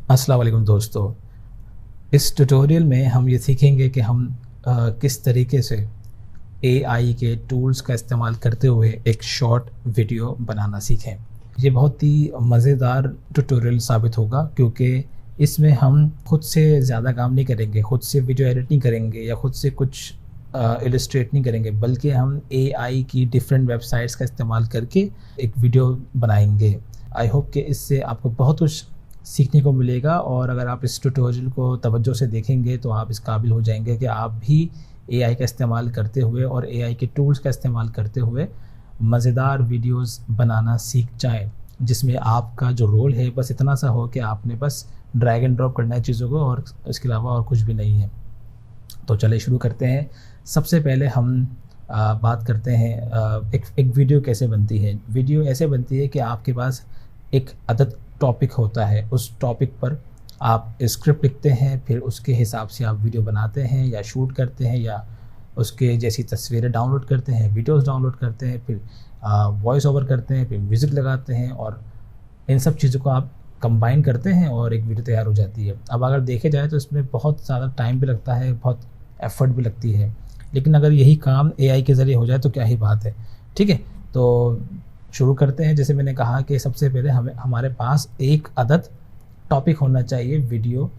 अस्सलाम वालेकुम दोस्तों। इस ट्यूटोरियल में हम ये सीखेंगे कि हम किस तरीके से एआई के टूल्स का इस्तेमाल करते हुए एक शॉर्ट वीडियो बनाना सीखें। ये बहुत ही मज़ेदार ट्यूटोरियल साबित होगा क्योंकि इसमें हम खुद से ज़्यादा काम नहीं करेंगे, खुद से वीडियो एडिट नहीं करेंगे या खुद से कुछ इलस्ट्रेट नहीं करेंगे, बल्कि हम एआई की डिफरेंट वेबसाइट्स का इस्तेमाल करके एक वीडियो बनाएंगे। आई होप कि इससे आपको बहुत कुछ सीखने को मिलेगा और अगर आप इस ट्यूटोरियल को तवज्जो से देखेंगे तो आप इस काबिल हो जाएंगे कि आप भी एआई का इस्तेमाल करते हुए और एआई के टूल्स का इस्तेमाल करते हुए मज़ेदार वीडियोस बनाना सीख जाएं, जिसमें आपका जो रोल है बस इतना सा हो कि आपने बस ड्रैग एंड ड्रॉप करना है चीज़ों को और इसके अलावा और कुछ भी नहीं है। तो चलिए शुरू करते हैं। सबसे पहले हम बात करते हैं एक वीडियो कैसे बनती है। वीडियो ऐसे बनती है कि आपके पास एक अदद टॉपिक होता है, उस टॉपिक पर आप स्क्रिप्ट लिखते हैं, फिर उसके हिसाब से आप वीडियो बनाते हैं या शूट करते हैं या उसके जैसी तस्वीरें डाउनलोड करते हैं, वीडियोस डाउनलोड करते हैं, फिर वॉइस ओवर करते हैं, फिर म्यूज़िक लगाते हैं और इन सब चीज़ों को आप कंबाइन करते हैं और एक वीडियो तैयार हो जाती है। अब अगर देखे जाए तो इसमें बहुत ज़्यादा टाइम भी लगता है, बहुत एफर्ट भी लगती है, लेकिन अगर यही काम एआई के ज़रिए हो जाए तो क्या ही बात है। ठीक है, तो शुरू करते हैं। जैसे मैंने कहा कि सबसे पहले हमारे पास एक अदद टॉपिक होना चाहिए, वीडियो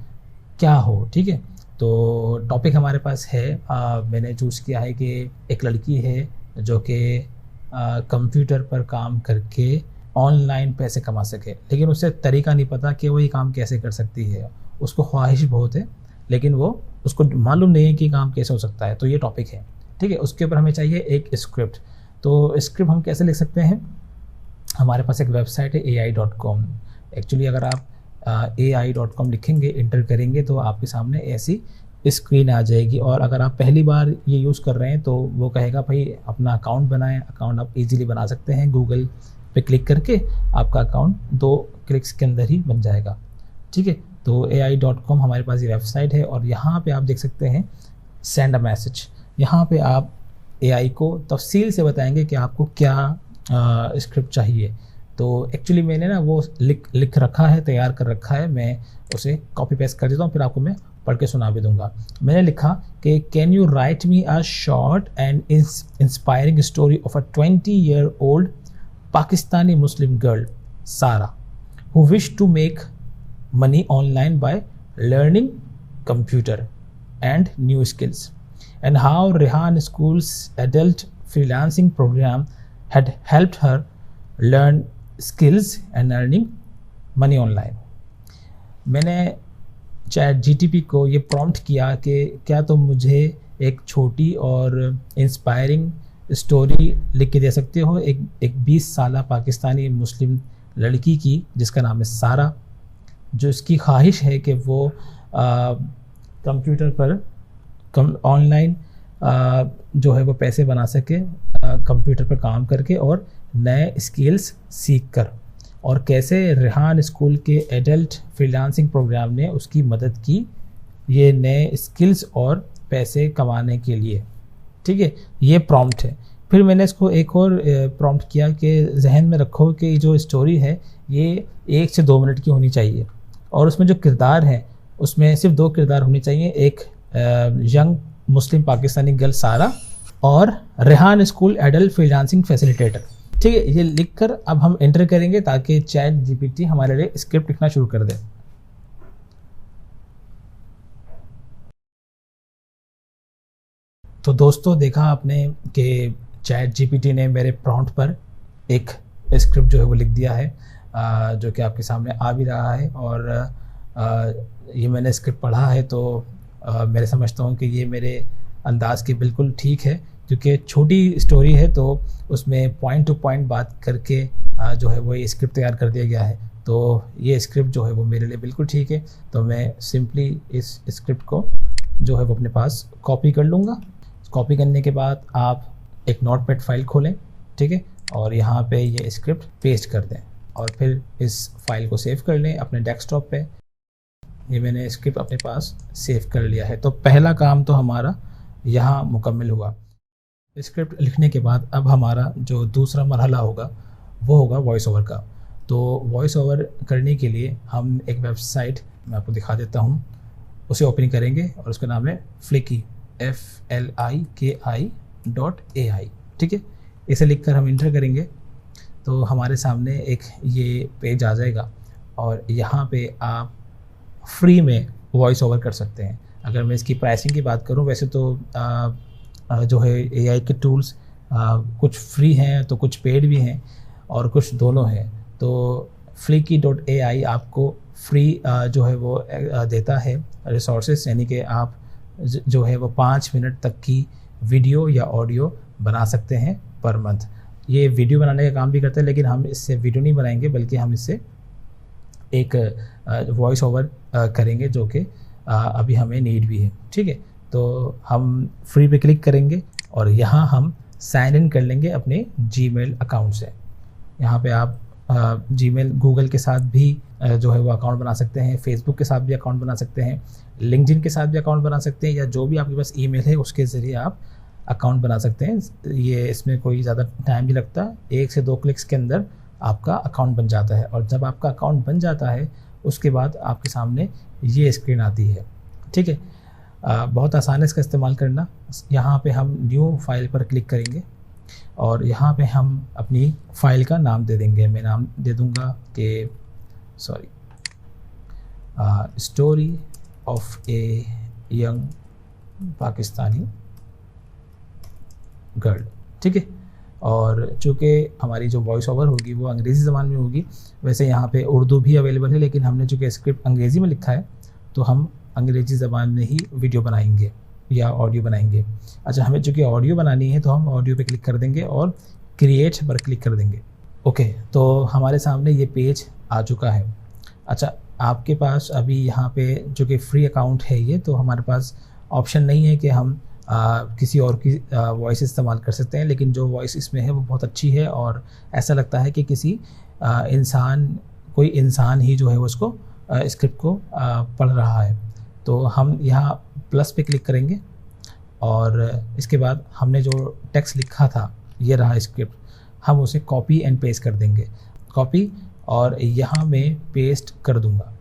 क्या हो। ठीक है, तो टॉपिक हमारे पास है, मैंने चूज़ किया है कि एक लड़की है जो कि कंप्यूटर पर काम करके ऑनलाइन पैसे कमा सके, लेकिन उसे तरीका नहीं पता कि वो ये काम कैसे कर सकती है। उसको ख्वाहिश बहुत है लेकिन वो उसको मालूम नहीं है कि काम कैसे हो सकता है। तो ये टॉपिक है। ठीक है, उसके ऊपर हमें चाहिए एक स्क्रिप्ट। तो स्क्रिप्ट हम कैसे लिख सकते हैं? हमारे पास एक वेबसाइट है ai.com। एक्चुअली अगर आप ai.com लिखेंगे, इंटर करेंगे तो आपके सामने ऐसी स्क्रीन आ जाएगी। और अगर आप पहली बार ये यूज़ कर रहे हैं तो वो कहेगा भाई अपना अकाउंट बनाएं। अकाउंट आप इजीली बना सकते हैं, गूगल पे क्लिक करके आपका अकाउंट 2 क्लिक्स के अंदर ही बन जाएगा। ठीक है, तो ai.com हमारे पास ये वेबसाइट है और यहाँ पे आप देख सकते हैं सेंड अ मैसेज। यहाँ पे आप एआई को तफसील से बताएंगे कि आपको क्या स्क्रिप्ट चाहिए। तो एक्चुअली मैंने ना वो लिख रखा है, तैयार कर रखा है, मैं उसे कॉपी पेस्ट कर देता हूँ, फिर आपको मैं पढ़ के सुना भी दूंगा। मैंने लिखा कि can you write me a short and inspiring story of a 20-year-old Pakistani Muslim girl Sara who wish to make money online by learning computer and new skills, and how Rehan School's adult freelancing program had helped her learn skills and earning money online। मैंने chat GTP को ये prompt किया कि क्या तुम मुझे एक छोटी और इंस्पायरिंग स्टोरी लिख के दे सकते हो एक 20 साल पाकिस्तानी मुस्लिम लड़की की जिसका नाम है सारा, जो इसकी ख्वाहिश है कि वो कंप्यूटर पर ऑनलाइन जो है वो पैसे बना सके कंप्यूटर पर काम करके और नए स्किल्स सीख कर, और कैसे रेहान स्कूल के एडल्ट फ्रीलांसिंग प्रोग्राम ने उसकी मदद की ये नए स्किल्स और पैसे कमाने के लिए। ठीक है, ये प्रॉम्प्ट है। फिर मैंने इसको एक और प्रॉम्प्ट किया कि जहन में रखो कि जो स्टोरी है ये 1 से 2 मिनट की होनी चाहिए और उसमें जो किरदार हैं उसमें सिर्फ 2 किरदार होने चाहिए, एक यंग मुस्लिम पाकिस्तानी गर्ल सारा और Rehan school adult freelancing facilitator. ठीक है, ये लिखकर अब हम एंटर करेंगे ताकि चैट जीपीटी हमारे लिए स्क्रिप्ट लिखना शुरू कर दे। तो दोस्तों देखा आपने कि चैट जीपीटी ने मेरे प्रॉम्प्ट पर एक स्क्रिप्ट जो है वो लिख दिया है, जो कि आपके सामने आ भी रहा है। और ये मैंने स्क्रिप्ट पढ़ा है तो मैं समझता हूँ कि ये मेरे अंदाज के बिल्कुल ठीक है, क्योंकि छोटी स्टोरी है तो उसमें पॉइंट टू पॉइंट बात करके जो है वो ये स्क्रिप्ट तैयार कर दिया गया है। तो ये स्क्रिप्ट जो है वो मेरे लिए बिल्कुल ठीक है। तो मैं सिंपली इस स्क्रिप्ट को जो है वो अपने पास कॉपी कर लूँगा। कॉपी करने के बाद आप एक नोटपैड फाइल खोलें, ठीक है, और यहाँ पे ये स्क्रिप्ट पेस्ट कर दें और फिर इस फाइल को सेव कर लें अपने डेस्कटॉप पे। ये मैंने स्क्रिप्ट अपने पास सेव कर लिया है। तो पहला काम तो हमारा यहाँ मुकम्मल हुआ। स्क्रिप्ट लिखने के बाद अब हमारा जो दूसरा मरहला होगा वो होगा वॉइस ओवर का। तो वॉइस ओवर करने के लिए हम एक वेबसाइट मैं आपको दिखा देता हूँ। उसे ओपन करेंगे और उसका नाम है Flicky, FLIKI.ai। ठीक है, इसे लिखकर हम इंटर करेंगे तो हमारे सामने एक ये पेज आ जाएगा और यहाँ पे आप फ्री में वॉइस ओवर कर सकते हैं। अगर मैं इसकी प्राइसिंग की बात करूँ, वैसे तो जो है AI के टूल्स कुछ फ्री हैं तो कुछ पेड भी हैं और कुछ दोनों हैं। तो Flicky.ai आपको फ्री जो है वो देता है रिसोर्सेज, यानी कि आप जो है वो 5 मिनट तक की वीडियो या ऑडियो बना सकते हैं पर मंथ। ये वीडियो बनाने का काम भी करते हैं, लेकिन हम इससे वीडियो नहीं बनाएंगे बल्कि हम इससे एक वॉइस ओवर करेंगे जो कि अभी हमें नीड भी है। ठीक है, तो हम फ्री पे क्लिक करेंगे और यहाँ हम साइन इन कर लेंगे अपने जीमेल अकाउंट से। यहाँ पे आप जीमेल गूगल के साथ भी जो है वो अकाउंट बना सकते हैं, फेसबुक के साथ भी अकाउंट बना सकते हैं, लिंक्डइन के साथ भी अकाउंट बना सकते हैं, या जो भी आपके पास ईमेल है उसके ज़रिए आप अकाउंट बना सकते हैं। ये इसमें कोई ज़्यादा टाइम नहीं लगता, 1 से 2 क्लिक्स के अंदर आपका अकाउंट बन जाता है। और जब आपका अकाउंट बन जाता है उसके बाद आपके सामने ये स्क्रीन आती है। ठीक है, बहुत आसान है इसका इस्तेमाल करना। यहाँ पे हम न्यू फाइल पर क्लिक करेंगे और यहाँ पे हम अपनी फ़ाइल का नाम दे देंगे। मैं नाम दे दूँगा कि story of a young Pakistani girl. ठीक है, और चूँकि हमारी जो वॉइस ओवर होगी वो अंग्रेज़ी ज़बान में होगी, वैसे यहाँ पे उर्दू भी अवेलेबल है, लेकिन हमने चूँकि स्क्रिप्ट अंग्रेज़ी में लिखा है तो हम अंग्रेज़ी ज़बान में ही वीडियो बनाएंगे या ऑडियो बनाएंगे। अच्छा, हमें चूँकि ऑडियो बनानी है तो हम ऑडियो पे क्लिक कर देंगे और क्रिएट पर क्लिक कर देंगे। ओके, तो हमारे सामने ये पेज आ चुका है। अच्छा, आपके पास अभी यहाँ पे जो कि फ्री अकाउंट है ये, तो हमारे पास ऑप्शन नहीं है कि हम किसी और की वॉइस इस्तेमाल कर सकते हैं, लेकिन जो वॉइस इसमें है वो बहुत अच्छी है और ऐसा लगता है कि किसी कोई इंसान ही जो है वो उसको स्क्रिप्ट को पढ़ रहा है। तो हम यहाँ प्लस पे क्लिक करेंगे और इसके बाद हमने जो टेक्स्ट लिखा था, ये रहा स्क्रिप्ट, हम उसे कॉपी एंड पेस्ट कर देंगे। कॉपी और यहाँ मैं पेस्ट कर दूँगा।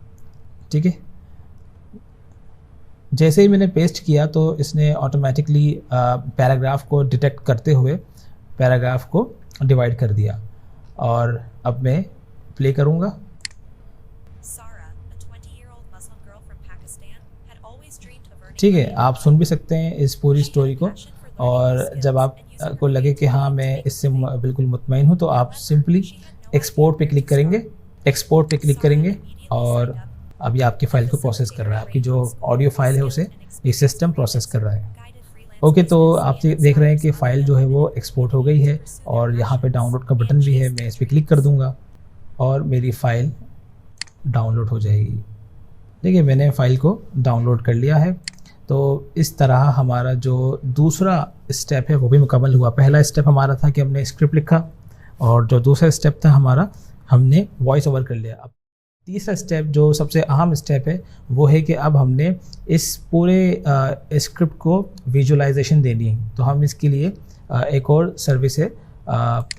ठीक है, जैसे ही मैंने पेस्ट किया तो इसने ऑटोमेटिकली पैराग्राफ को डिटेक्ट करते हुए पैराग्राफ को डिवाइड कर दिया। और अब मैं प्ले करूँगा। ठीक है, आप सुन भी सकते हैं इस पूरी स्टोरी को, और जब आप को लगे कि हाँ मैं इससे बिल्कुल मुतमईन हूँ तो आप सिंपली एक्सपोर्ट पे क्लिक करेंगे। एक्सपोर्ट पे क्लिक करेंगे और अभी आपकी फ़ाइल को प्रोसेस कर रहा है। आपकी जो ऑडियो फाइल है उसे ये सिस्टम प्रोसेस कर रहा है। ओके, तो आप देख रहे हैं कि फ़ाइल जो है वो एक्सपोर्ट हो गई है और यहाँ पे डाउनलोड का बटन भी है। मैं इस पर क्लिक कर दूँगा और मेरी फ़ाइल डाउनलोड हो जाएगी। देखिए, मैंने फ़ाइल को डाउनलोड कर लिया है। तो इस तरह हमारा जो दूसरा स्टेप है वो भी मुकम्मल हुआ। पहला स्टेप हमारा था कि हमने स्क्रिप्ट लिखा, और जो दूसरा स्टेप था हमारा, हमने वॉइस ओवर कर लिया। अब तीसरा स्टेप जो सबसे अहम स्टेप है वो है कि अब हमने इस पूरे स्क्रिप्ट को विजुअलाइजेशन देनी है। तो हम इसके लिए एक और सर्विस है,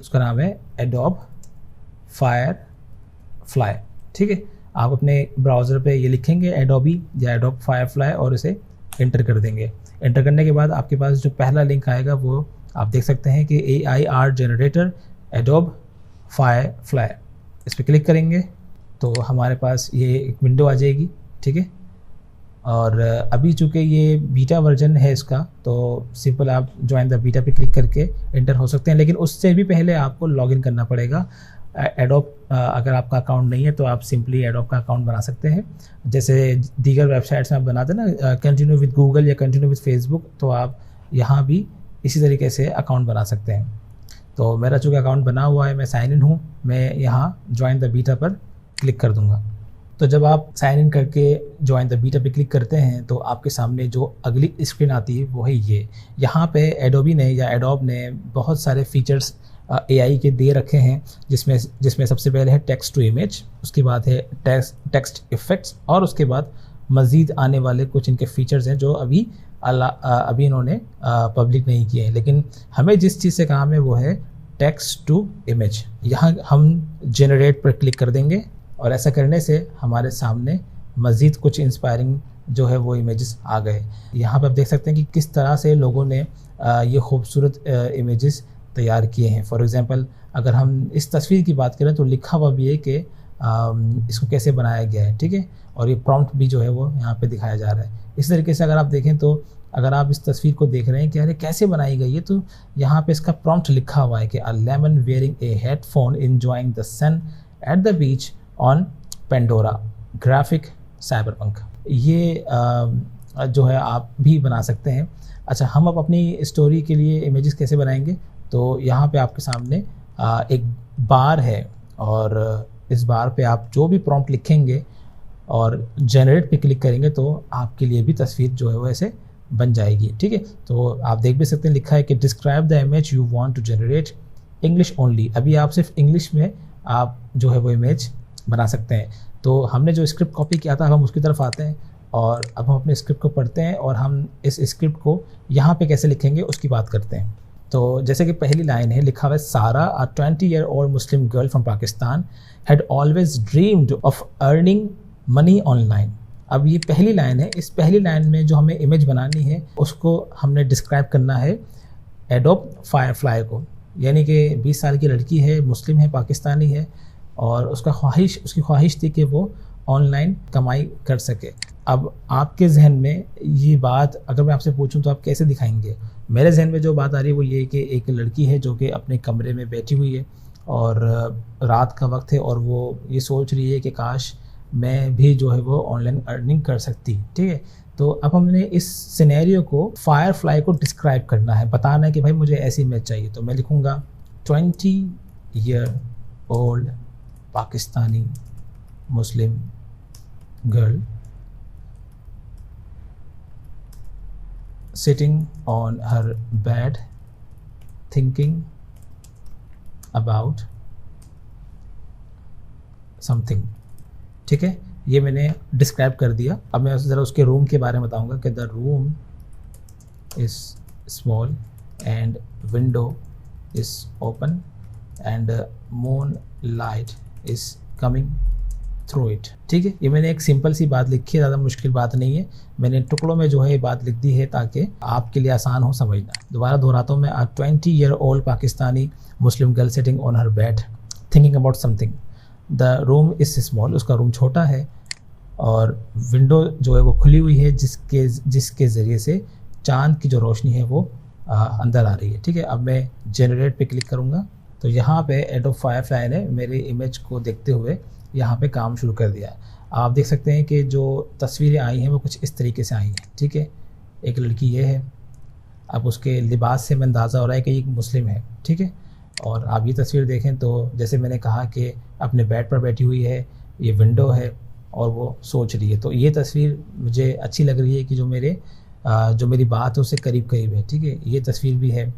उसका नाम है एडोब फायरफ्लाई। ठीक है, आप अपने ब्राउज़र पे ये लिखेंगे एडोबी या एडोब फायरफ्लाई और इसे इंटर कर देंगे। इंटर करने के बाद आपके पास जो पहला लिंक आएगा वो आप देख सकते हैं कि AI art generator adobe Firefly. इस पर क्लिक करेंगे तो हमारे पास ये एक विंडो आ जाएगी। ठीक है, और अभी चूँकि ये बीटा वर्जन है इसका, तो सिंपल आप ज्वाइन द बीटा पे क्लिक करके इंटर हो सकते हैं, लेकिन उससे भी पहले आपको लॉगिन करना पड़ेगा। एडोब अगर आपका अकाउंट नहीं है तो आप सिंपली एडोब का अकाउंट बना सकते हैं। जैसे दीगर वेबसाइट्स में आप बनाते हैं ना, कंटिन्यू विद गूगल या कंटिन्यू विद फेसबुक, तो आप यहाँ भी इसी तरीके से अकाउंट बना सकते हैं। तो मेरा चूँकि अकाउंट बना हुआ है, मैं साइन इन हूँ, मैं यहाँ ज्वाइन द बीटा पर क्लिक कर दूँगा। तो जब आप साइन इन करके ज्वाइन द बीटा पे क्लिक करते हैं तो आपके सामने जो अगली स्क्रीन आती है वो है ये। यहाँ पे एडोबी ने या एडोब ने बहुत सारे फीचर्स AI के दे रखे हैं, जिसमें सबसे पहले है टेक्स्ट टू इमेज, उसके बाद है टेक्स्ट इफेक्ट्स, और उसके बाद मज़ीद आने वाले कुछ इनके फीचर्स हैं जो अभी इन्होंने पब्लिक नहीं किए हैं। लेकिन हमें जिस चीज़ से काम है वो है टेक्स्ट टू इमेज। यहाँ हम जनरेट पर क्लिक कर देंगे और ऐसा करने से हमारे सामने मज़ीद कुछ इंस्पायरिंग जो है वो इमेजेस आ गए। यहाँ पे आप देख सकते हैं कि किस तरह से लोगों ने ये खूबसूरत इमेजेस तैयार किए हैं। फॉर एग्ज़ाम्पल अगर हम इस तस्वीर की बात करें तो लिखा हुआ भी है कि इसको कैसे बनाया गया है, ठीक है, और ये प्रॉम्प्ट भी जो है वो यहाँ पे दिखाया जा रहा है। इस तरीके से अगर आप देखें तो अगर आप इस तस्वीर को देख रहे हैं कि अरे कैसे बनाई गई है, तो यहाँ पे इसका प्रॉम्प्ट लिखा हुआ है कि a lemon wearing a headphone enjoying the sun at the beach on Pandora graphic cyberpunk. ये जो है आप भी बना सकते हैं। अच्छा, हम अब अपनी स्टोरी के लिए इमेजेस कैसे बनाएंगे, तो यहाँ पे आपके सामने एक बार है और इस बार पे आप जो भी प्रॉम्प्ट लिखेंगे और जनरेट पे क्लिक करेंगे तो आपके लिए भी तस्वीर जो है वो ऐसे बन जाएगी, ठीक है। तो आप देख भी सकते हैं लिखा है कि describe the image you want to generate English only. अभी आप सिर्फ इंग्लिश में आप जो है वो इमेज बना सकते हैं। तो हमने जो स्क्रिप्ट कॉपी किया था, हम उसकी तरफ आते हैं और अब हम अपने स्क्रिप्ट को पढ़ते हैं और हम इस स्क्रिप्ट को यहाँ पे कैसे लिखेंगे उसकी बात करते हैं। तो जैसे कि पहली लाइन है, लिखा हुआ है सारा अ 20-year-old Muslim girl from Pakistan had always dreamed of earning money online. अब ये पहली लाइन है, इस पहली लाइन में जो हमें इमेज बनानी है उसको हमने डिस्क्राइब करना है एडोब फायरफ्लाई को। यानी कि 20 साल की लड़की है, मुस्लिम है, पाकिस्तानी है और उसकी ख्वाहिश थी कि वो ऑनलाइन कमाई कर सके। अब आपके जहन में ये बात अगर मैं आपसे पूछूं तो आप कैसे दिखाएंगे? मेरे जहन में जो बात आ रही है वो ये कि एक लड़की है जो कि अपने कमरे में बैठी हुई है और रात का वक्त है और वो ये सोच रही है कि काश मैं भी जो है वो ऑनलाइन अर्निंग कर सकती, ठीक है। तो अब हमने इस सिनेरियो को फायरफ्लाई को डिस्क्राइब करना है, बताना है कि भाई मुझे ऐसी इमेज चाहिए। तो मैं लिखूँगा 20-year-old Pakistani Muslim girl sitting on her bed thinking about something, ठीक है। ये मैंने डिस्क्राइब कर दिया। अब मैं ज़रा उसके रूम के बारे में बताऊंगा कि the room is small and window is open and moon light is coming through it, ठीक है। ये मैंने एक सिंपल सी बात लिखी है, ज़्यादा मुश्किल बात नहीं है। मैंने टुकड़ों में जो है ये बात लिख दी है ताकि आपके लिए आसान हो समझना। दोबारा दोहराता हूँ मैं, अ 20-year-old Pakistani Muslim girl sitting on her bed thinking about something. The room is small, उसका रूम छोटा है और विंडो जो है वो खुली हुई है जिसके ज़रिए से चाँद की जो रोशनी है वो अंदर आ रही है, ठीक है। अब मैं जनरेट पे क्लिक करूँगा तो यहाँ पे एडोब फायरफ्लाई ने मेरी इमेज को देखते हुए यहाँ पे काम शुरू कर दिया। आप देख सकते हैं कि जो तस्वीरें आई हैं वो कुछ इस तरीके से आई हैं, ठीक है। एक लड़की ये है, अब उसके लिबास से मैं अंदाज़ा हो रहा है कि ये मुस्लिम है, ठीक है। और आप ये तस्वीर देखें तो जैसे मैंने कहा कि अपने बेड पर बैठी हुई है, ये विंडो है और वो सोच रही है। तो ये तस्वीर मुझे अच्छी लग रही है कि जो मेरी बात है उससे करीब करीब है, ठीक है। ये तस्वीर भी है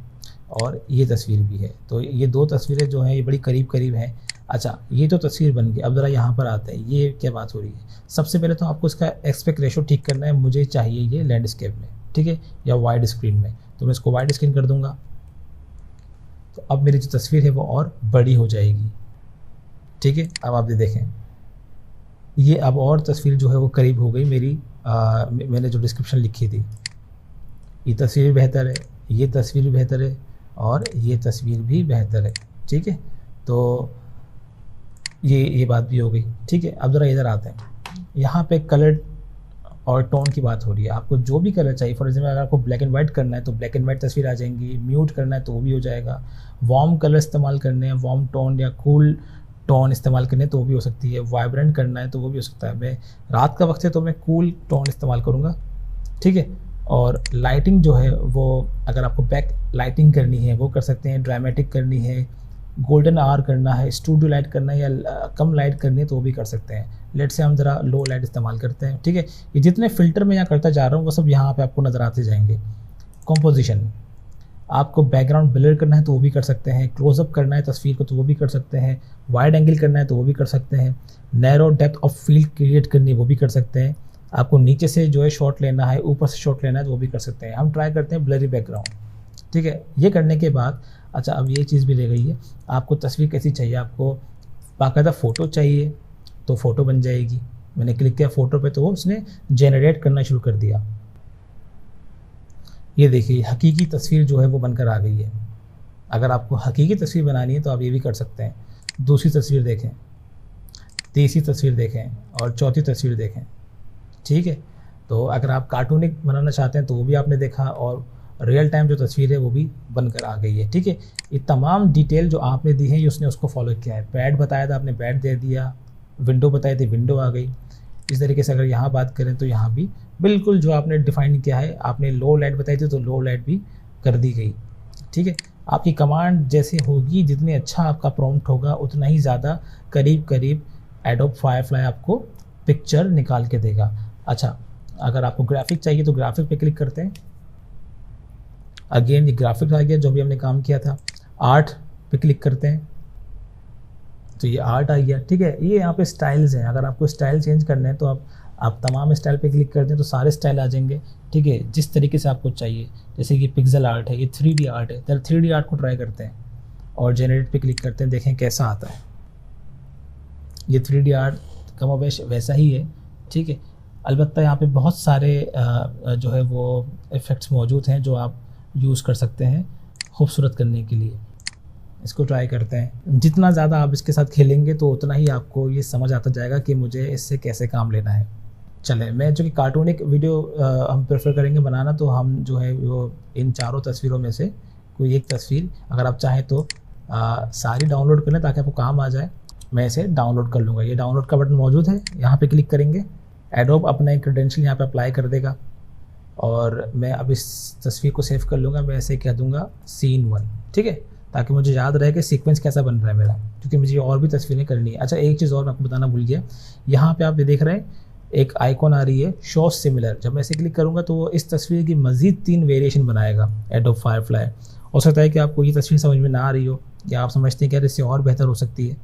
और ये तस्वीर भी है, तो ये दो तस्वीरें जो हैं ये बड़ी करीब करीब हैं। अच्छा, ये तो तस्वीर बन गई। अब ज़रा यहाँ पर आते हैं, ये क्या बात हो रही है। सबसे पहले तो आपको इसका एस्पेक्ट रेशो ठीक करना है। मुझे चाहिए ये लैंडस्केप में, ठीक है, या वाइड स्क्रीन में, तो मैं इसको वाइड स्क्रीन कर दूँगा। तो अब मेरी जो तस्वीर है वो और बड़ी हो जाएगी, ठीक है। अब आप ये देखें, ये अब और तस्वीर जो है वो करीब हो गई मेरी मैंने जो डिस्क्रिप्शन लिखी थी। ये तस्वीर बेहतर है, ये तस्वीर भी बेहतर है और ये तस्वीर भी बेहतर है, ठीक है। तो ये बात भी हो गई, ठीक है। अब ज़रा इधर आते हैं, यहाँ पे कलर और टोन की बात हो रही है। आपको जो भी कलर चाहिए, फॉर एग्जाम्पल अगर आपको ब्लैक एंड वाइट करना है तो ब्लैक एंड वाइट तस्वीर आ जाएंगी, म्यूट करना है तो वो भी हो जाएगा, वार्म कलर इस्तेमाल करने हैं, वार्म टोन या कूल टोन इस्तेमाल करने तो वो भी हो सकती है, वाइब्रेंट करना है तो वो भी हो सकता है। मैं रात का वक्त है तो मैं कूल टोन इस्तेमाल करूँगा, ठीक है। और लाइटिंग जो है वो अगर आपको बैक लाइटिंग करनी है वो कर सकते हैं, ड्रामेटिक करनी है, गोल्डन आवर करना है, स्टूडियो लाइट करना है या कम लाइट करनी है तो वो भी कर सकते हैं। लेट से हम ज़रा लो लाइट इस्तेमाल करते हैं, ठीक है। ये जितने फ़िल्टर मैं यहाँ करता जा रहा हूँ वो सब यहाँ पे आपको नज़र आते जाएंगे। कंपोजिशन, आपको बैकग्राउंड ब्लर करना है तो वो भी कर सकते हैं, क्लोजअप करना है तस्वीर को तो वो भी कर सकते हैं, वाइड एंगल करना है तो वो भी कर सकते हैं, narrow depth of field create करनी है वो भी कर सकते हैं, आपको नीचे से जो है शॉट लेना है, ऊपर से शॉट लेना है तो वो भी कर सकते हैं। हम ट्राई करते हैं ब्लरी बैकग्राउंड, ठीक है। ये करने के बाद अच्छा अब ये चीज़ भी रह गई है, आपको तस्वीर कैसी चाहिए, आपको बाकायदा फ़ोटो चाहिए तो फ़ोटो बन जाएगी, मैंने क्लिक किया फ़ोटो पे तो वो उसने जनरेट करना शुरू कर दिया। ये देखिए हकीकी तस्वीर जो है वो बनकर आ गई है। अगर आपको हकीकी तस्वीर बनानी है तो आप ये भी कर सकते हैं। दूसरी तस्वीर देखें, तीसरी तस्वीर देखें और चौथी तस्वीर देखें, ठीक है। तो अगर आप कार्टूनिक बनाना चाहते हैं तो वो भी आपने देखा, और रियल टाइम जो तस्वीर है वो भी बनकर आ गई है, ठीक है। ये तमाम डिटेल जो आपने दी है ये उसने उसको फॉलो किया है। बैड बताया था, आपने बैड दे दिया, विंडो बताई थी, विंडो आ गई। इस तरीके से अगर यहाँ बात करें तो यहाँ भी बिल्कुल जो आपने डिफाइन किया है, आपने लो लाइट बताई थी तो लो लाइट भी कर दी गई, ठीक है। आपकी कमांड जैसे होगी, जितने अच्छा आपका प्रॉम्प्ट होगा उतना ही ज़्यादा करीब करीब एडोब फायरफ्लाई आपको पिक्चर निकाल के देगा। अच्छा, अगर आपको ग्राफिक चाहिए तो ग्राफिक पे क्लिक करते हैं। अगेन ये ग्राफिक आ गया जो भी हमने काम किया था। आर्ट पे क्लिक करते हैं तो ये आर्ट आ गया, ठीक है। ये यहाँ पे स्टाइल्स हैं, अगर आपको स्टाइल चेंज करने हैं तो आप तमाम स्टाइल पे क्लिक करते हैं तो सारे स्टाइल आ जाएंगे, ठीक है, जिस तरीके से आपको चाहिए। जैसे कि पिक्सल आर्ट है, ये 3D आर्ट है, तो 3D आर्ट को ट्राई करते हैं और जनरेट पे क्लिक करते हैं, देखें कैसा आता है। ये 3D आर्ट कमोबेश वैसा ही है, ठीक है। अलबत्ता यहाँ पे बहुत सारे जो है वो इफ़ेक्ट्स मौजूद हैं जो आप यूज़ कर सकते हैं खूबसूरत करने के लिए। इसको ट्राई करते हैं। जितना ज़्यादा आप इसके साथ खेलेंगे तो उतना ही आपको ये समझ आता जाएगा कि मुझे इससे कैसे काम लेना है। चलें, मैं जो कि कार्टूनिक वीडियो हम प्रेफर करेंगे बनाना, तो हम जो है वो इन चारों तस्वीरों में से कोई एक तस्वीर अगर आप चाहें तो सारी डाउनलोड कर लें ताकि आपको काम आ जाए। मैं इसे डाउनलोड कर लूँगा। ये डाउनलोड का बटन मौजूद है, यहाँ पे क्लिक करेंगे। एडोब अपना एक क्रेडेंशियल यहाँ पे अप्लाई कर देगा और मैं अब इस तस्वीर को सेव कर लूँगा। मैं ऐसे कह दूँगा सीन 1, ठीक है, ताकि मुझे याद रहे कि सीक्वेंस कैसा बन रहा है मेरा, क्योंकि मुझे और भी तस्वीरें करनी है। अच्छा, एक चीज़ और मैं आपको बताना भूल गया, यहाँ पे आप ये देख रहे हैं एक आइकॉन आ रही है शो सिमिलर। जब मैं इसे क्लिक करूँगा तो वो इस तस्वीर की मज़ीद 3 वेरिएशन बनाएगा एडोब फायरफ्लाई। हो सकता है कि आपको ये तस्वीर समझ में ना आ रही हो या आप समझते हैं कि यार इससे और बेहतर हो सकती है।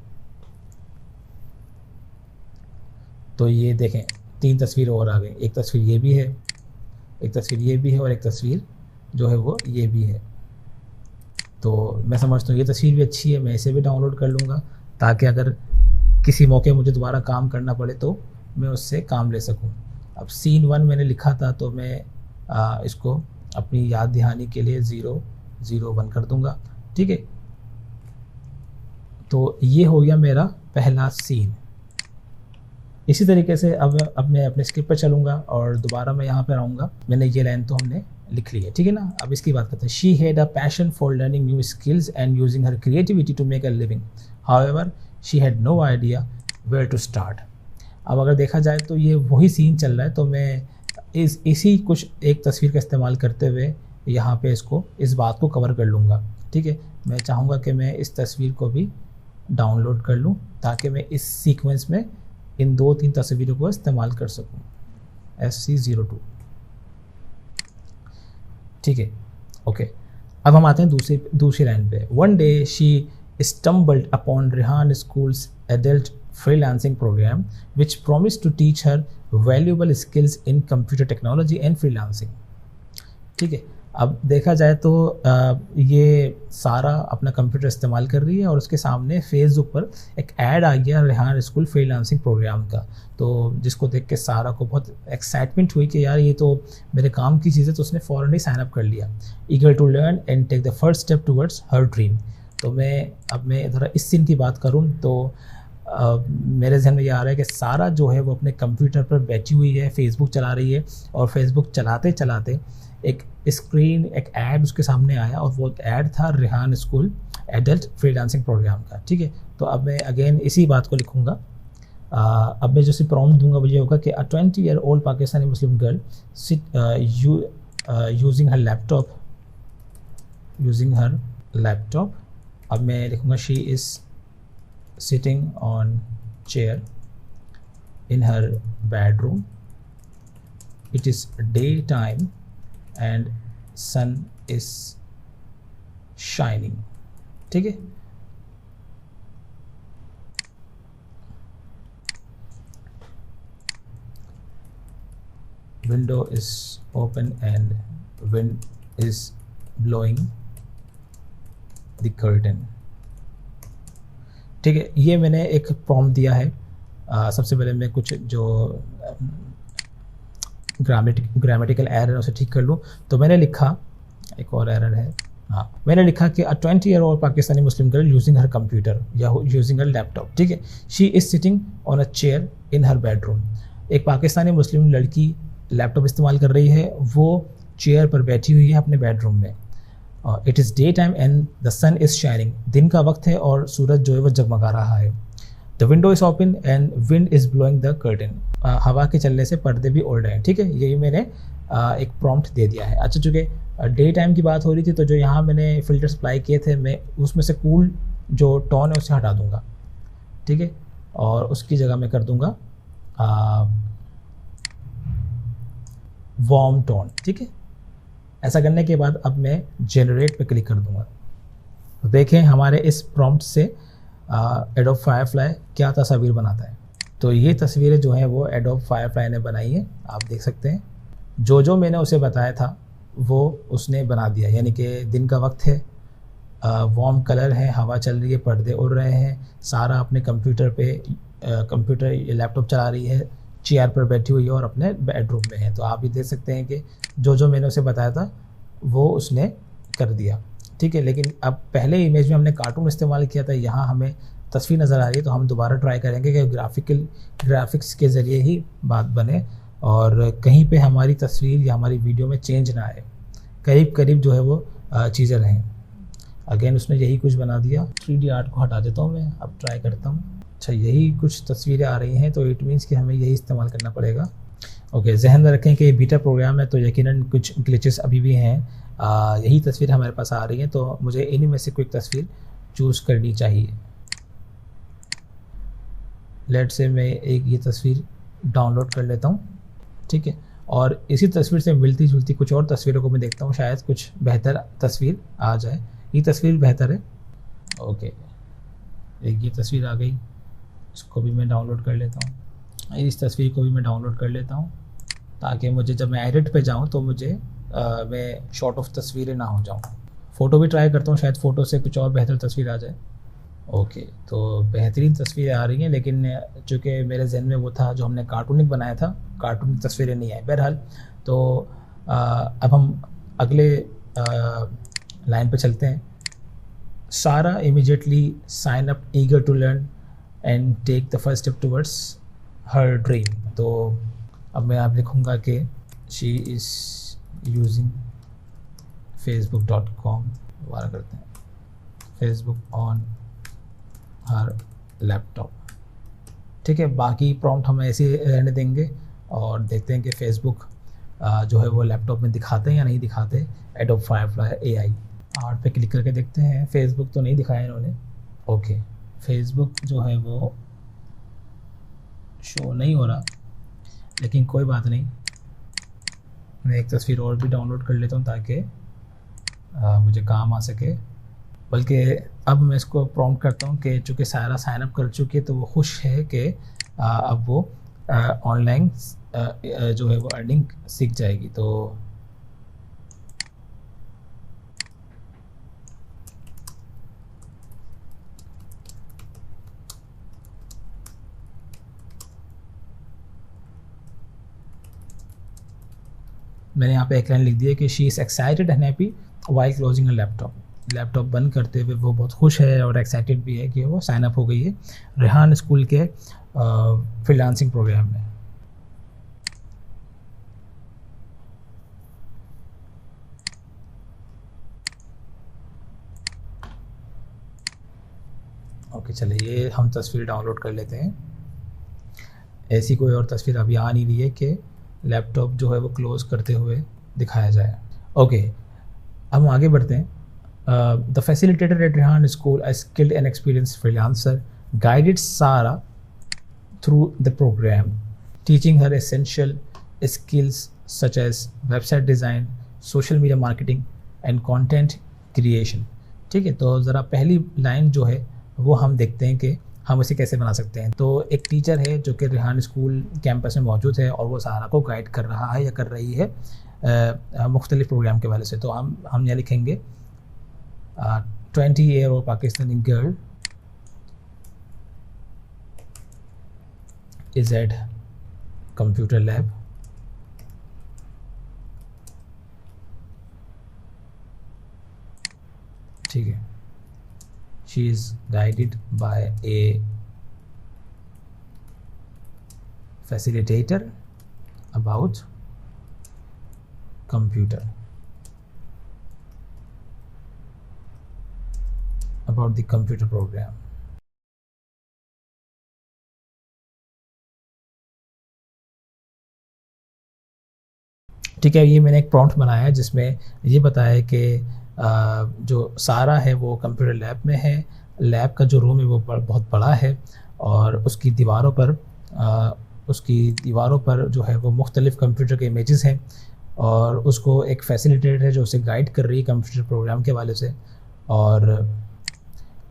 तो ये देखें 3 तस्वीर और आ गई। एक तस्वीर ये भी है, एक तस्वीर ये भी है और एक तस्वीर जो है वो ये भी है। तो मैं समझता हूँ ये तस्वीर भी अच्छी है, मैं इसे भी डाउनलोड कर लूँगा ताकि अगर किसी मौके मुझे दोबारा काम करना पड़े तो मैं उससे काम ले सकूँ। अब सीन 1 मैंने लिखा था तो मैं इसको अपनी याद दहानी के लिए 001 कर दूँगा, ठीक है। तो ये हो गया मेरा पहला सीन। इसी तरीके से अब मैं अपने स्क्रिप्ट पर चलूँगा और दोबारा मैं यहाँ पर आऊँगा। मैंने ये लाइन तो हमने लिख ली है, ठीक है ना। अब इसकी बात करते हैं। She had a passion for learning new skills and using her creativity to make a living, however she had no idea where to start. अब अगर देखा जाए तो ये वही सीन चल रहा है, तो मैं इसी कुछ एक तस्वीर का इस्तेमाल करते हुए यहाँ पे इस बात को कवर कर लूँगा, ठीक है। मैं चाहूँगा कि मैं इस तस्वीर को भी डाउनलोड कर लूँ ताकि मैं इस सीक्वेंस में इन 2-3 तस्वीरों को इस्तेमाल कर सकूँ। SC02, ठीक है, ओके। अब हम आते हैं दूसरी लाइन पे। One day she stumbled upon Rehan schools adult freelancing program which promised to teach her valuable skills in computer technology and freelancing, ठीक है। अब देखा जाए तो ये सारा अपना कंप्यूटर इस्तेमाल कर रही है और उसके सामने फेसबुक पर एक ऐड आ गया रेहान स्कूल फ्रीलांसिंग प्रोग्राम का, तो जिसको देख के सारा को बहुत एक्साइटमेंट हुई कि यार ये तो मेरे काम की चीज़ है, तो उसने फ़ौरन ही साइन अप कर लिया। Eager to learn and take the first step towards her dream. तो मैं ज़रा इस सीन की बात करूँ तो मेरे जहन में ये आ रहा है कि सारा जो है वो अपने कंप्यूटर पर बैठी हुई है, फेसबुक चला रही है और फेसबुक चलाते चलाते एक ऐड उसके सामने आया और वो ऐड था Rehan school adult freelancing program का, ठीक है। तो अब मैं अगेन इसी बात को लिखूँगा। अब मैं जो सी प्रॉम्प्ट दूंगा वो ये होगा कि a 20-year-old Pakistani Muslim girl using her laptop. अब मैं लिखूँगा she is sitting on chair in her bedroom. It is daytime and sun is shining, ठीक है। Window is open and wind is blowing the curtain, ठीक है। ये मैंने एक प्रॉम्प्ट दिया है सबसे पहले मैं कुछ जो ग्रामेटिकल एरर है उसे ठीक कर लूँ। तो मैंने लिखा, एक और एरर है, हाँ, मैंने लिखा कि a 20-year-old Pakistani Muslim girl using her computer या यूजिंग हर लैपटॉप, ठीक है, she is sitting on a chair in her bedroom. एक पाकिस्तानी मुस्लिम लड़की लैपटॉप इस्तेमाल कर रही है, वो चेयर पर बैठी हुई है अपने बेडरूम में। It is day time and the sun is shining, दिन का वक्त है और सूरज जो है वो जगमगा रहा है। The window is open and wind is blowing the curtain, हवा के चलने से पर्दे भी ओढ़ रहे हैं, ठीक है। यही मैंने एक प्रॉम्प्ट दे दिया है। अच्छा, चूँकि डे टाइम की बात हो रही थी तो जो यहाँ मैंने फ़िल्टर्स अप्लाई किए थे, मैं उसमें से कूल जो टोन है उसे हटा दूँगा, ठीक है, और उसकी जगह मैं कर दूँगा वार्म टोन, ठीक है। ऐसा करने के बाद अब मैं जनरेट पे क्लिक कर दूँगा। तो देखें हमारे इस प्रॉम्प्ट से एडोब फायरफ्लाई क्या तस्वीर बनाता है। तो ये तस्वीरें जो हैं वो एडोब फायरफ्लाई ने बनाई है, आप देख सकते हैं। जो मैंने उसे बताया था वो उसने बना दिया, यानी कि दिन का वक्त है, वार्म कलर है, हवा चल रही है, पर्दे उड़ रहे हैं, सारा अपने कंप्यूटर पे कंप्यूटर लैपटॉप चला रही है, चेयर पर बैठी हुई है और अपने बेडरूम में है। तो आप ये देख सकते हैं कि जो मैंने उसे बताया था वो उसने कर दिया, ठीक है। लेकिन अब पहले इमेज में हमने कार्टून इस्तेमाल किया था, यहाँ हमें तस्वीर नज़र आ रही है, तो हम दोबारा ट्राई करेंगे कि ग्राफिक्स के ज़रिए ही बात बने और कहीं पे हमारी तस्वीर या हमारी वीडियो में चेंज ना आए, करीब करीब जो है वो चीज़ें रहें। अगेन उसने यही कुछ बना दिया। 3D आर्ट को हटा देता हूँ मैं, अब ट्राई करता हूँ। अच्छा, यही कुछ तस्वीरें आ रही हैं, तो इट मीन्स कि हमें यही इस्तेमाल करना पड़ेगा। ओके, जहन में रखें कि ये बीटा प्रोग्राम है तो यकीनन कुछ ग्लिचेस अभी भी हैं। यही तस्वीर हमारे पास आ रही हैं, तो मुझे इन्हीं में से कोई तस्वीर चूज़ करनी चाहिए। लेट से मैं एक ये तस्वीर डाउनलोड कर लेता हूँ, ठीक है, और इसी तस्वीर से मिलती जुलती कुछ और तस्वीरों को मैं देखता हूँ, शायद कुछ बेहतर तस्वीर आ जाए। ये तस्वीर बेहतर है। ओके, एक ये तस्वीर आ गई, इसको भी मैं डाउनलोड कर लेता हूँ। इस तस्वीर को भी मैं डाउनलोड कर लेता हूँ ताकि मुझे जब मैं एडिट पे जाऊँ तो मुझे मैं शॉर्ट ऑफ तस्वीरें ना हो जाऊँ। फ़ोटो भी ट्राई करता हूँ, शायद फ़ोटो से कुछ और बेहतर तस्वीर आ जाए। ओके, तो बेहतरीन तस्वीरें आ रही हैं, लेकिन चूँकि मेरे जहन में वो था जो हमने कार्टूनिक बनाया था, कार्टूनिक तस्वीरें नहीं आई। बहरहाल, तो अब हम अगले लाइन पे चलते हैं। Sara immediately sign up eager to learn and take the first step towards her dream. तो अब मैं आप लिखूँगा कि शी इज़ यूजिंग facebook.com, दोबारा करते हैं, फेसबुक ऑन हर लैपटॉप, ठीक है। बाकी प्रॉम्प्ट हम ऐसे रहने देंगे और देखते हैं कि फेसबुक जो है वो लैपटॉप में दिखाते हैं या नहीं दिखाते। एडोब फायरफ्लाई AI आर्ट पे क्लिक करके देखते हैं। फेसबुक तो नहीं दिखाया इन्होंने। ओके, फेसबुक जो है वो शो नहीं हो रहा, लेकिन कोई बात नहीं, मैं एक तस्वीर और भी डाउनलोड कर लेता हूँ ताकि मुझे काम आ सके। बल्कि अब मैं इसको प्रॉम्प्ट करता हूँ कि चूँकि सारा साइन अप कर चुकी है तो वो खुश है कि अब वो ऑनलाइन जो है वो अर्निंग सीख जाएगी। तो मैंने यहाँ पे एक लाइन लिख दी है कि she is excited and happy while closing a laptop. Laptop बंद करते हुए वो बहुत खुश है और एक्साइटेड भी है कि वो साइन अप हो गई है रेहान स्कूल के फ्रीलांसिंग प्रोग्राम में। ओके, चलिए ये हम तस्वीर डाउनलोड कर लेते हैं। ऐसी कोई और तस्वीर अभी आ नहीं रही है कि लैपटॉप जो है वो क्लोज़ करते हुए दिखाया जाए। ओके, अब हम आगे बढ़ते हैं। The facilitator at Rehan school, a skilled and experienced freelancer, guided Sara through the program, teaching her essential skills such as website design, social media marketing and content creation। ठीक है, तो ज़रा पहली लाइन जो है वो हम देखते हैं कि हम इसे कैसे बना सकते हैं। तो एक टीचर है जो कि रेहान स्कूल कैंपस में मौजूद है और वो सारा को गाइड कर रहा है या कर रही है मुख्तलिफ प्रोग्राम के वाले से। तो हम यहाँ लिखेंगे 20-year-old Pakistani girl is at computer lab, ठीक है। She is guided by a facilitator about computer, about the computer program. ठीक है, ये मैंने एक प्रॉम्प्ट बनाया है जिसमें ये बताया कि जो सारा है वो कंप्यूटर लैब में है। लैब का जो रूम है वो बहुत बड़ा है और उसकी दीवारों पर जो है वो मुख्तलिफ़ कंप्यूटर के इमेजेस हैं और उसको एक फैसिलिटेटर है जो उसे गाइड कर रही है कंप्यूटर प्रोग्राम के हवाले से। और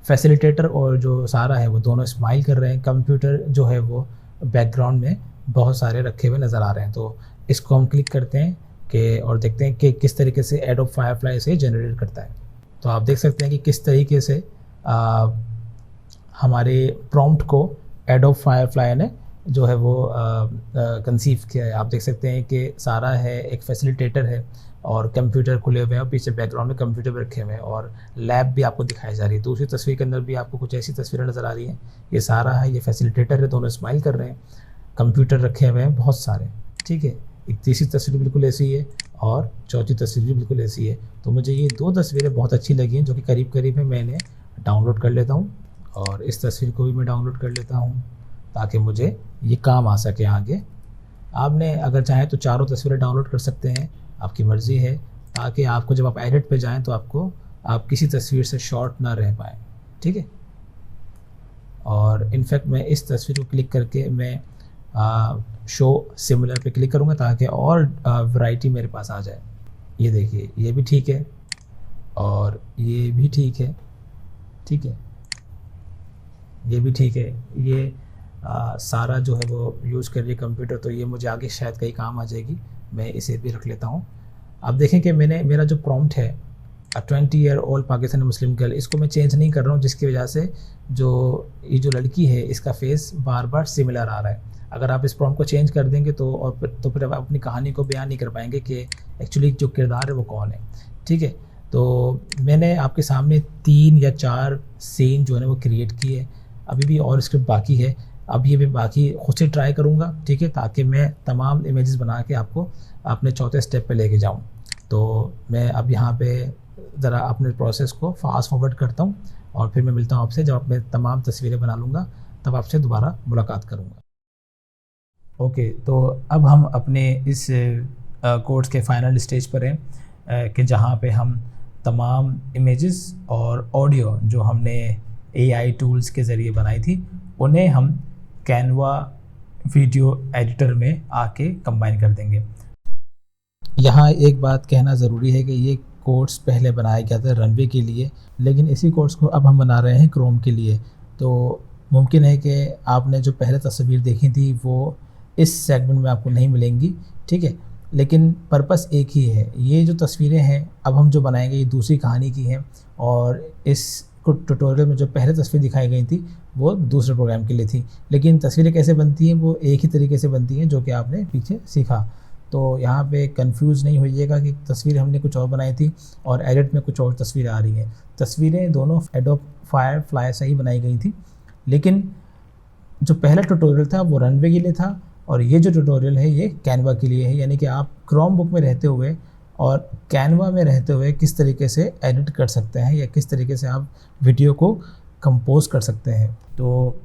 फैसिलिटेटर और जो सारा है वो दोनों स्माइल कर रहे हैं। कंप्यूटर जो है वो बैकग्राउंड में बहुत सारे रखे हुए नज़र आ रहे हैं। तो इसको हम क्लिक करते हैं कि और देखते हैं कि किस तरीके से एडोब फायरफ्लाई से जनरेट करता है। तो आप देख सकते हैं कि किस तरीके से हमारे प्रॉम्प्ट को एडोब फायरफ्लाई ने जो है वो कंसीव किया है। आप देख सकते हैं कि सारा है एक फैसिलिटेटर है और कंप्यूटर खुले हुए हैं और पीछे बैकग्राउंड में कंप्यूटर भी रखे हुए हैं और लैब भी आपको दिखाई जा रही है। दूसरी तस्वीर के अंदर भी आपको कुछ ऐसी तस्वीरें नज़र आ रही हैं। ये सारा है, ये फैसिलिटेटर है, दोनों स्माइल कर रहे हैं, कंप्यूटर रखे हुए हैं बहुत सारे, ठीक है। एक तीसरी तस्वीर बिल्कुल ऐसी है और चौथी तस्वीर भी बिल्कुल ऐसी है। तो मुझे ये दो तस्वीरें बहुत अच्छी लगी हैं जो कि करीब करीब है। मैंने डाउनलोड कर लेता हूँ और इस तस्वीर को भी मैं डाउनलोड कर लेता हूँ ताकि मुझे ये काम आ सके आगे। आपने अगर चाहें तो चारों तस्वीरें डाउनलोड कर सकते हैं, आपकी मर्ज़ी है, ताकि आपको जब आप एडिट पे जाएं तो आप किसी तस्वीर से शॉर्ट ना रह पाएँ, ठीक है। और इनफैक्ट मैं इस तस्वीर को क्लिक करके मैं शो सिमिलर पे क्लिक करूँगा ताकि और वैरायटी मेरे पास आ जाए। ये देखिए, ये भी ठीक है और ये भी ठीक है, ठीक है, ये भी ठीक है। ये सारा जो है वो यूज़ कर रही है कंप्यूटर, तो ये मुझे आगे शायद कहीं काम आ जाएगी। मैं इसे भी रख लेता हूँ। आप देखें कि मेरा जो प्रॉम्प्ट है 20 year old Pakistani Muslim girl, इसको मैं चेंज नहीं कर रहा हूँ, जिसकी वजह से ये जो लड़की है इसका फेस बार बार सिमिलर आ रहा है। अगर आप इस प्रॉम्प्ट को चेंज कर देंगे तो फिर आप अपनी कहानी को बयान नहीं कर पाएंगे कि एक्चुअली जो किरदार है वो कौन है, ठीक है। तो मैंने आपके सामने 3 या 4 सीन जो है वो क्रिएट किए। अभी भी और स्क्रिप्ट बाकी है, अब ये मैं बाकी खुद से ट्राई करूँगा, ठीक है, ताकि मैं तमाम इमेजेस बना के आपको अपने चौथे स्टेप पे लेके जाऊँ। तो मैं अब यहाँ पे ज़रा अपने प्रोसेस को फास्ट फॉरवर्ड करता हूँ और फिर मैं मिलता हूँ आपसे जब मैं तमाम तस्वीरें बना लूँगा, तब आपसे दोबारा मुलाकात करूँगा। ओके, तो अब हम अपने इस कोर्स के फाइनल स्टेज पर हैं कि जहाँ पे हम तमाम इमेजेस और ऑडियो जो हमने AI टूल्स के ज़रिए बनाई थी उन्हें हम कैनवा वीडियो एडिटर में आके कंबाइन कर देंगे। यहाँ एक बात कहना ज़रूरी है कि ये कोर्स पहले बनाया गया था रनवे के लिए, लेकिन इसी कोर्स को अब हम बना रहे हैं क्रोम के लिए। तो मुमकिन है कि आपने जो पहले तस्वीर देखी थी वो इस सेगमेंट में आपको नहीं मिलेंगी, ठीक है, लेकिन पर्पस एक ही है। ये जो तस्वीरें हैं अब हम जो बनाएंगे ये दूसरी कहानी की हैं और इस ट्यूटोरियल में जो पहले तस्वीर दिखाई गई थी वो दूसरे प्रोग्राम के लिए थी। लेकिन तस्वीरें कैसे बनती हैं वो एक ही तरीके से बनती हैं जो कि आपने पीछे सीखा। तो यहाँ पे कंफ्यूज नहीं होइएगा कि तस्वीर हमने कुछ और बनाई थी और एडिट में कुछ और तस्वीर आ रही हैं। तस्वीरें दोनों एडोब फायरफ्लाई से ही बनाई गई थी, लेकिन जो पहला ट्यूटोरियल था वो रनवे के लिए था और ये जो ट्यूटोरियल है ये कैनवा के लिए है। यानी कि आप क्रोम बुक में रहते हुए और कैनवा में रहते हुए किस तरीके से एडिट कर सकते हैं या किस तरीके से आप वीडियो को कंपोज कर सकते हैं। तो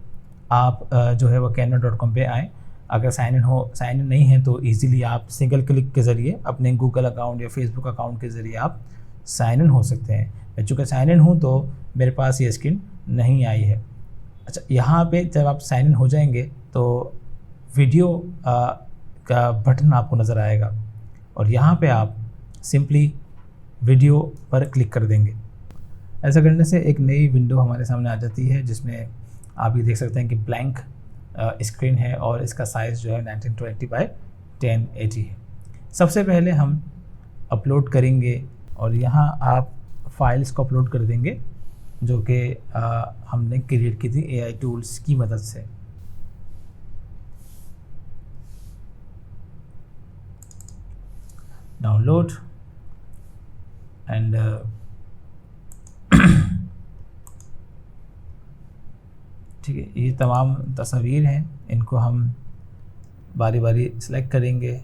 आप जो है वो canva.com पे आएँ। अगर साइन इन नहीं है तो इजीली आप सिंगल क्लिक के ज़रिए अपने गूगल अकाउंट या फेसबुक अकाउंट के ज़रिए आप साइन इन हो सकते हैं। मैं चूँकि साइन इन हूँ तो मेरे पास ये स्क्रीन नहीं आई है। अच्छा, यहाँ पे जब आप साइन इन हो जाएंगे तो वीडियो का बटन आपको नज़र आएगा और यहाँ पे आप सिंपली वीडियो पर क्लिक कर देंगे। ऐसा करने से एक नई विंडो हमारे सामने आ जाती है जिसमें आप ये देख सकते हैं कि ब्लैंक स्क्रीन है और इसका साइज़ जो है 1920 बाय 1080 है। सबसे पहले हम अपलोड करेंगे और यहाँ आप फाइल्स को अपलोड कर देंगे जो कि हमने क्रिएट की थी AI टूल्स की मदद से। डाउनलोड एंड ठीक है, ये तमाम तस्वीर हैं, इनको हम बारी बारी सेलेक्ट करेंगे।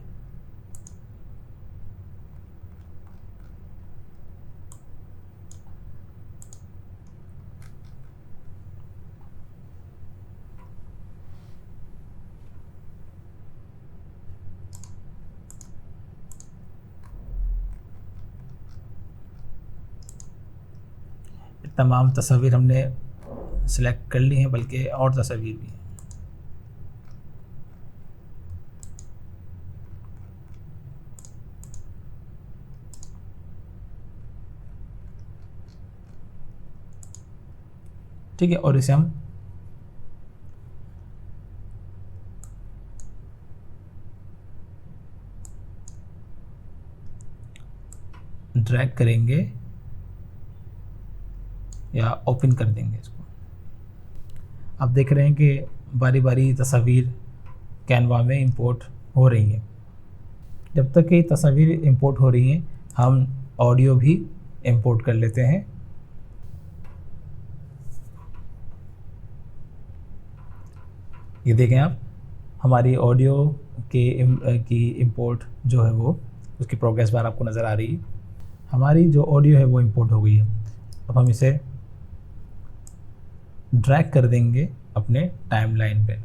तमाम तस्वीर हमने सेलेक्ट कर ली हैं, बल्कि और तस्वीर भी हैं। ठीक है, और इसे हम ड्रैग करेंगे या ओपन कर देंगे इसको। आप देख रहे हैं कि बारी बारी तस्वीर कैनवा में इंपोर्ट हो रही हैं। जब तक ये तस्वीर इंपोर्ट हो रही हैं, हम ऑडियो भी इंपोर्ट कर लेते हैं। ये देखें आप, हमारी ऑडियो की इंपोर्ट जो है वो उसकी प्रोग्रेस बार आपको नज़र आ रही है। हमारी जो ऑडियो है वो इंपोर्ट हो गई है। अब हम इसे ड्रैग कर देंगे अपने टाइमलाइन पे।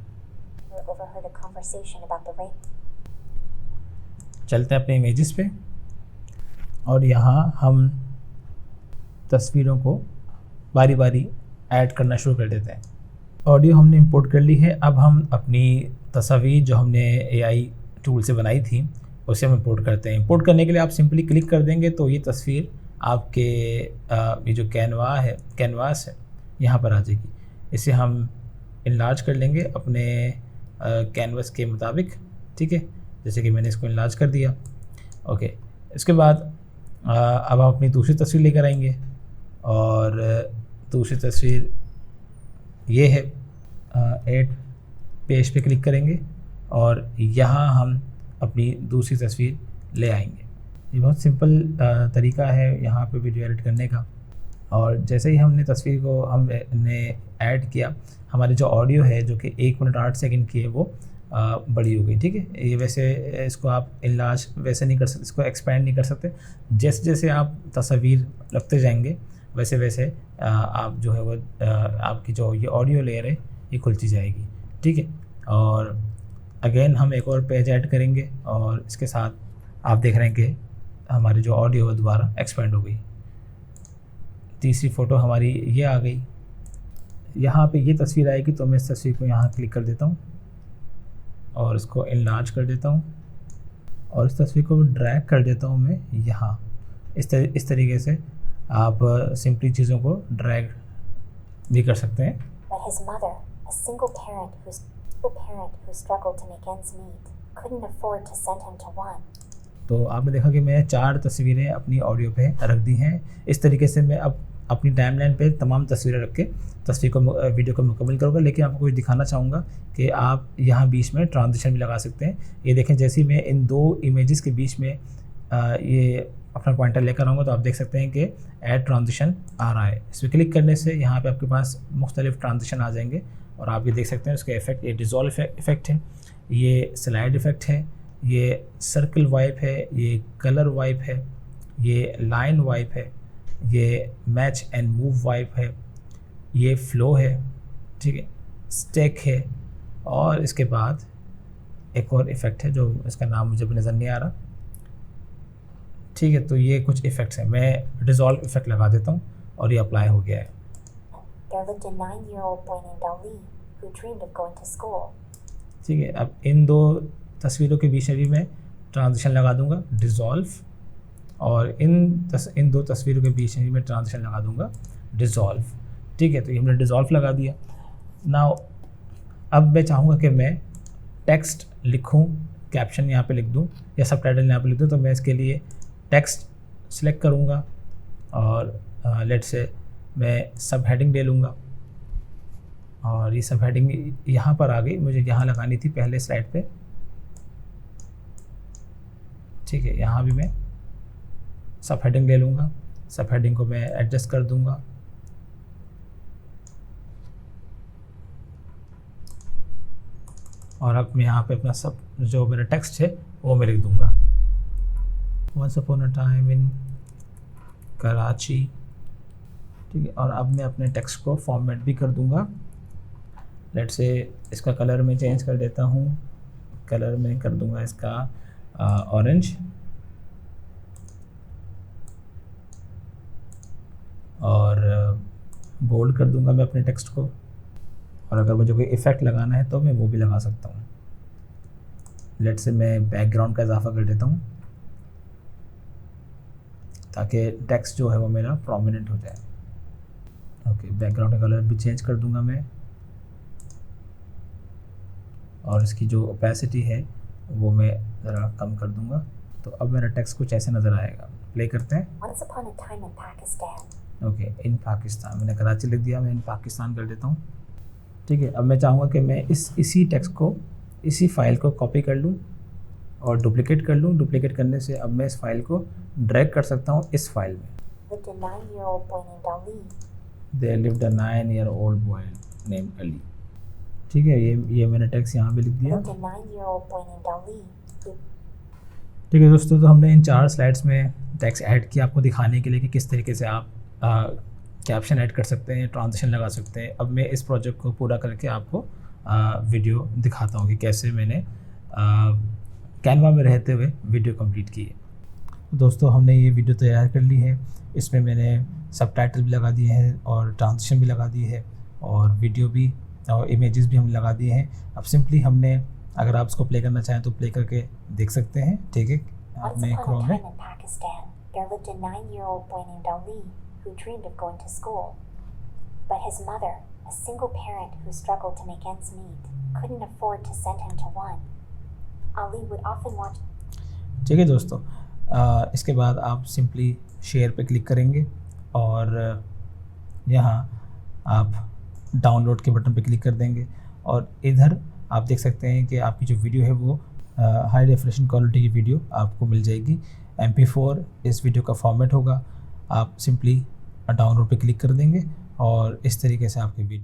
चलते हैं अपने इमेजेस पे और यहाँ हम तस्वीरों को बारी बारी ऐड करना शुरू कर देते हैं। ऑडियो हमने इंपोर्ट कर ली है। अब हम अपनी तस्वीर जो हमने AI टूल से बनाई थी उसे हम इंपोर्ट करते हैं। इंपोर्ट करने के लिए आप सिंपली क्लिक कर देंगे तो ये तस्वीर आपके ये जो कैनवास है यहाँ पर आ जाएगी। इसे हम इनलार्ज कर लेंगे अपने कैनवास के मुताबिक। ठीक है, जैसे कि मैंने इसको इनलार्ज कर दिया। ओके, इसके बाद अब हम अपनी दूसरी तस्वीर लेकर आएंगे और दूसरी तस्वीर ये है। ऐड पेज पे क्लिक करेंगे और यहाँ हम अपनी दूसरी तस्वीर ले आएंगे। ये बहुत सिंपल तरीका है यहाँ पे वीडियो एडिट करने का। और जैसे ही हमने तस्वीर को हमने ऐड किया, हमारी जो ऑडियो है जो कि 1 मिनट 8 सेकंड की है वो बड़ी हो गई। ठीक है, ये वैसे इसको आप इनलार्ज वैसे नहीं कर सकते, इसको एक्सपेंड नहीं कर सकते। जैसे जैसे आप तस्वीर रखते जाएंगे वैसे वैसे आप जो है वो आपकी जो ये ऑडियो लेयर है ये खुलती जाएगी। ठीक है, और अगेन हम एक और पेज ऐड करेंगे और इसके साथ आप देख रहे हैं कि हमारी जो ऑडियो है दोबारा एक्सपेंड हो गई। तीसरी फ़ोटो हमारी ये आ गई। यहाँ पे ये तस्वीर आएगी तो मैं इस तस्वीर को यहाँ क्लिक कर देता हूँ और इसको इनलार्ज कर देता हूँ और इस तस्वीर को ड्रैग कर देता हूँ मैं यहाँ। इस तरीके से आप सिंपली चीज़ों को ड्रैग भी कर सकते हैं। But his mother, a single parent who struggled to make ends meet, couldn't afford to send him to one. तो आपने देखा कि मैं 4 तस्वीरें अपनी ऑडियो पे रख दी हैं। इस तरीके से मैं अब अपनी टाइमलाइन पे तमाम तस्वीरें रख के वीडियो को मुकम्मल करूँगा। लेकिन आपको कुछ दिखाना चाहूँगा कि आप यहाँ बीच में ट्रांजिशन भी लगा सकते हैं। ये देखें, जैसे मैं इन 2 इमेजेस के बीच में ये अपना पॉइंटर लेकर आऊँगा तो आप देख सकते हैं कि ऐड ट्रांजिशन आ रहा है। इस पर क्लिक करने से यहाँ पे आपके पास मुख्तलिफ ट्रांजिशन आ जाएंगे और आप ये देख सकते हैं उसके इफेक्ट। ये डिज़ोल्व इफेक्ट है, ये स्लाइड इफेक्ट है, ये सर्कल वाइप है, ये कलर वाइप है, ये लाइन वाइप है, ये मैच एंड मूव वाइप है, ये फ्लो है। ठीक है, स्टेक है और इसके बाद एक और इफ़ेक्ट है जो इसका नाम मुझे नज़र नहीं आ रहा। ठीक है, तो ये कुछ इफ़ेक्ट्स हैं। मैं डिज़ोल्व इफ़ेक्ट लगा देता हूँ और ये अप्लाई हो गया है। ठीक है, अब इन 2 तस्वीरों के बीच में भी मैं ट्रांजिशन लगा दूंगा डिज़ोल्व और इन 2 तस्वीरों के बीच में भी मैं ट्रांजिशन लगा दूंगा डिज़ोल्व। ठीक है, तो ये हमने डिज़ोल्व लगा दिया। नाउ अब मैं चाहूँगा कि मैं टेक्स्ट लिखूँ, कैप्शन यहाँ पे लिख दूँ या सबटाइटल यहाँ पे लिख दूँ। तो मैं इसके लिए टेक्स्ट सिलेक्ट करूँगा और लेट्स से मैं सब हेडिंग ले लूँगा और ये सब हेडिंग यहाँ पर आ गई। मुझे यहाँ लगानी थी पहले स्लाइड पे। ठीक है, यहाँ भी मैं सब हेडिंग ले लूँगा, सब हेडिंग को मैं एडजस्ट कर दूँगा। और अब मैं यहाँ पे अपना सब जो मेरा टेक्स्ट है वो मैं लिख दूँगा, once upon a time in Karachi. ठीक है, और अब मैं अपने टेक्स्ट को फॉर्मेट भी कर दूँगा। लेट से इसका कलर मैं चेंज कर देता हूँ, कलर मैं कर दूँगा इसका ऑरेंज, और बोल्ड कर दूँगा मैं अपने टेक्स्ट को। और अगर मुझे कोई इफ़ेक्ट लगाना है तो मैं वो भी लगा सकता हूँ। लेट से मैं बैकग्राउंड का इजाफा कर देता हूँ ताकि टेक्स्ट जो है वो मेरा प्रोमिनेंट हो जाए। ओके, बैकग्राउंड का कलर भी चेंज कर दूंगा मैं, और इसकी जो ओपेसिटी है वो मैं ज़रा कम कर दूंगा। तो अब मेरा टेक्स्ट कुछ ऐसे नज़र आएगा। प्ले करते हैं। Once upon a time in Pakistan. Okay, in Pakistan, मैंने कराची लिख दिया, मैं इन पाकिस्तान कर देता हूँ। ठीक है, अब मैं चाहूँगा कि मैं इसी टेक्स्ट को, इसी फाइल को कॉपी कर लूँ और डुप्लिकेट कर लूँ। डुप्लिकेट करने से अब मैं इस फाइल को ड्रैग कर सकता हूँ इस फाइल में। Lived a 9-year-old boy named Ali. There lived a 9-year-old boy named Ali. ठीक है, ये मैंने टेक्स्ट यहाँ पे लिख दिया। Lived a 9-year-old boy named Ali. ठीक है दोस्तों, तो हमने इन 4 स्लाइड्स में टेक्स्ट ऐड किया आपको दिखाने के लिए कि किस तरीके से आप कैप्शन ऐड कर सकते हैं, ट्रांजिशन लगा सकते हैं। अब मैं इस प्रोजेक्ट को पूरा करके आपको वीडियो दिखाता हूँ कि कैसे मैंने कैनवा में रहते हुए वीडियो कंप्लीट की है। दोस्तों, हमने ये वीडियो तैयार कर ली है, इसमें मैंने सबटाइटल भी लगा दिए हैं और ट्रांजिशन भी लगा दी है और वीडियो भी और इमेजेस भी हम लगा दिए हैं। अब सिंपली हमने, अगर आप इसको प्ले करना चाहें तो प्ले करके देख सकते हैं। ठीक है, Once अपने upon a क्रोम में। time in Pakistan, there lived a 9-year-old boy named Ali who dreamed of going to school. But his mother, a single parent who struggled to make ends meet, couldn't afford to send him to one. Ali would often watch. ठीक है दोस्तों, इसके बाद आप simply share पे click करेंगे और यहाँ आप डाउनलोड के बटन पे क्लिक कर देंगे और इधर आप देख सकते हैं कि आपकी जो वीडियो है वो हाई डेफिनेशन क्वालिटी की वीडियो आपको मिल जाएगी। MP4 इस वीडियो का फॉर्मेट होगा। आप सिंपली डाउनलोड पे क्लिक कर देंगे और इस तरीके से आपकी वीडियो